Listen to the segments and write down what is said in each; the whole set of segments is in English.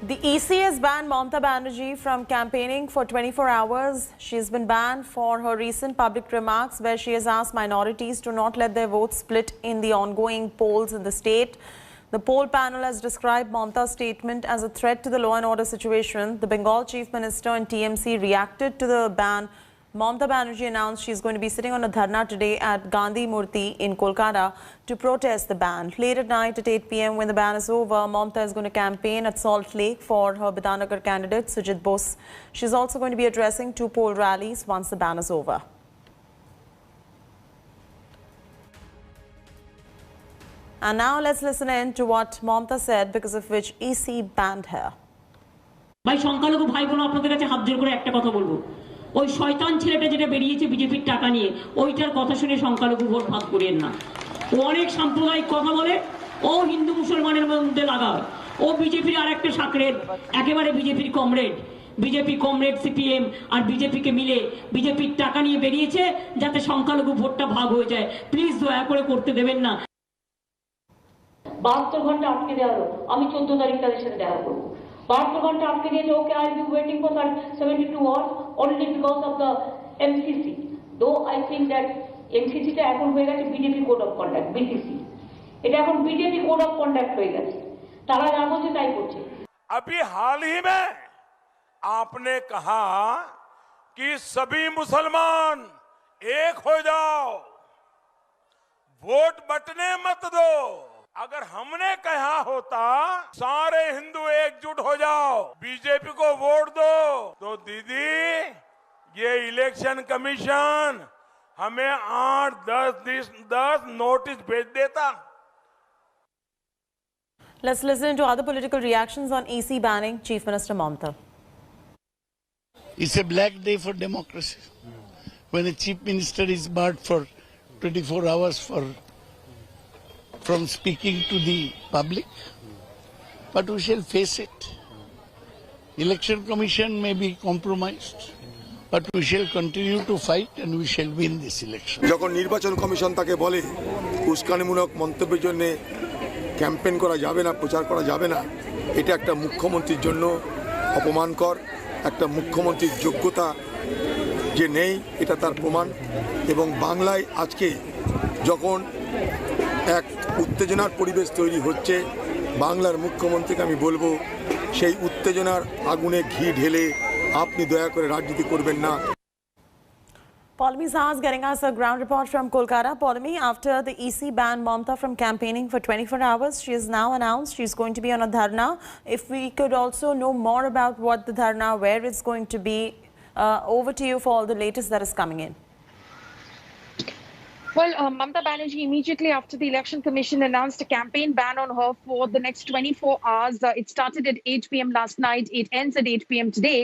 The EC has banned Mamata Banerjee from campaigning for 24 hours. She has been banned for her recent public remarks where she has asked minorities to not let their votes split in the ongoing polls in the state. The poll panel has described Mamata's statement as a threat to the law and order situation. The Bengal Chief Minister and TMC reacted to the ban. Mamata Banerjee announced she is going to be sitting on a dharna today at Gandhi Murti in Kolkata to protest the ban. Late at night at 8 p.m. when the ban is over, Mamata is going to campaign at Salt Lake for her Bidanagar candidate Sujit Bose. She is also going to be addressing 2 poll rallies once the ban is over. And now let's listen in to what Mamata said, because of which EC banned her. ভাই সংখ্যালঘু ভাই বোন আপনাদের কাছে হাত জোড় করে একটা কথা বলবো, ওই শয়তান ছেলেটা যেটা বেরিয়েছে বিজেপির টাকা নিয়ে, ওইটার কথা শুনে সংখ্যালঘু ভোট ভাগ করেন না। ও অনেক সাম্প্রদায়িক কথা বলে, ও হিন্দু মুসলমানের মধ্যে লাগায়, ও বিজেপির আরেকটা সাকরেদ, একেবারে বিজেপির কমরেড। বিজেপি কমরেড সিপিএম আর বিজেপিকে মিলে বিজেপির টাকা নিয়ে বেরিয়েছে যাতে সংখ্যালঘু ভোটটা ভাগ হয়ে যায়। প্লিজ দয়া করে করতে দেবেন না। 72 ঘন্টা আটকে দেওয়া হলো, আমি 14 তারিখ তাদের সাথে দেখা করবো। 72 ঘন্টা আটকে দিয়েছে, okay I be waiting for 72 hours only because of the MCC. Though I think that MCC টা এখন হয়ে গেছে BJP code of conduct, BCC। এটা এখন বিজেপি কোড অফ কন্ডাক্ট হয়ে গেছে, তারা যা বলছে তাই করছে। अभी हाल ही में आपने कहा कि सभी मुसलमान एक हो जाओ, वोट बटने मत दो। अगर हमने कहा होता सारे हिंदू एकजुट हो जाओ, बीजेपी को वोट दो, तो दीदी ये इलेक्शन कमीशन हमें 8-10 नोटिस भेज देता। Let's listen to other political reactions on EC banning Chief Minister Mamata. It's a black day for democracy when a chief minister is barred for 24 hours from speaking to the public. But we shall face it. Election Commission may be compromised, but we shall continue to fight and we shall win this election. যখন নির্বাচন commission তাকে বলে উস্কানিমূলক মন্তব্যের জন্য campaign করা যাবে না, প্রচার করা যাবে না, এটা একটা মুখ্যমন্ত্রীর জন্য অপমানকর। একটা মুখ্যমন্ত্রীর যোগ্যতা যে নেই এটা তার প্রমাণ। এবং বাংলায় আজকে যখন এক উত্তেজনার পরিবেশ তৈরি হচ্ছে, বাংলার মুখ্যমন্ত্রীকে আমি বলবো সেই উত্তেজনার আগুনে ঘি ঢেলে আপনি দয়া করে রাজনীতি করবেন না। Paulami Saha is getting us a ground report from Kolkata. Paulami, after the EC banned Mamata from campaigning for 24 hours, she has now announced she's going to be on a dharna. If we could also know more about what the dharna, where it's going to be, over to you for all the latest that is coming in. Well, Mamata Banerjee, immediately after the Election Commission announced a campaign ban on her for the next 24 hours, it started at 8 p.m. last night, it ends at 8 p.m. today,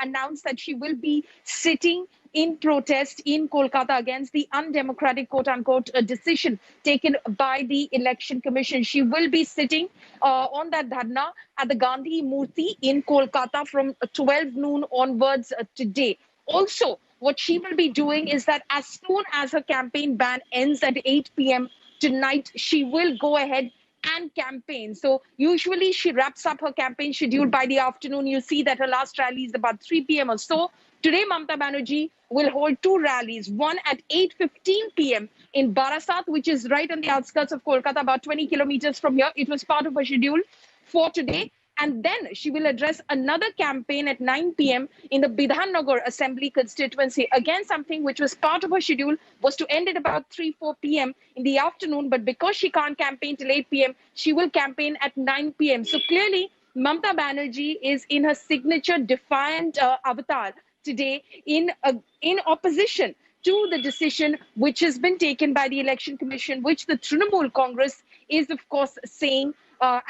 announced that she will be sitting in protest in Kolkata against the undemocratic, quote-unquote, decision taken by the Election Commission. She will be sitting on that dharna at the Gandhi Murti in Kolkata from 12 noon onwards today. Also, what she will be doing is that as soon as her campaign ban ends at 8 p.m. tonight, she will go ahead and campaign. So usually she wraps up her campaign schedule by the afternoon. You see that her last rally is about 3 p.m. or so. Today, Mamata Banerjee will hold 2 rallies, one at 8:15 p.m. in Barasat, which is right on the outskirts of Kolkata, about 20 kilometers from here. It was part of her schedule for today. And then she will address another campaign at 9 p.m. in the Bidhannagar Assembly constituency. Again, something which was part of her schedule was to end at about 3-4 p.m. in the afternoon. But because she can't campaign till 8 p.m., she will campaign at 9 p.m. So clearly, Mamata Banerjee is in her signature defiant avatar today in opposition to the decision which has been taken by the Election Commission, which the Trinamool Congress is, of course, saying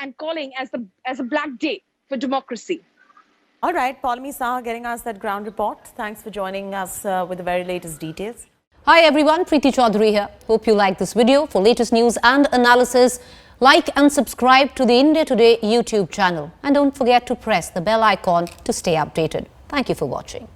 and calling as a black day for democracy. All right, Paulami Saha getting us that ground report. Thanks for joining us with the very latest details. Hi everyone, Preeti Chaudhary here. Hope you like this video. For latest news and analysis, like and subscribe to the India Today YouTube channel. And don't forget to press the bell icon to stay updated. Thank you for watching.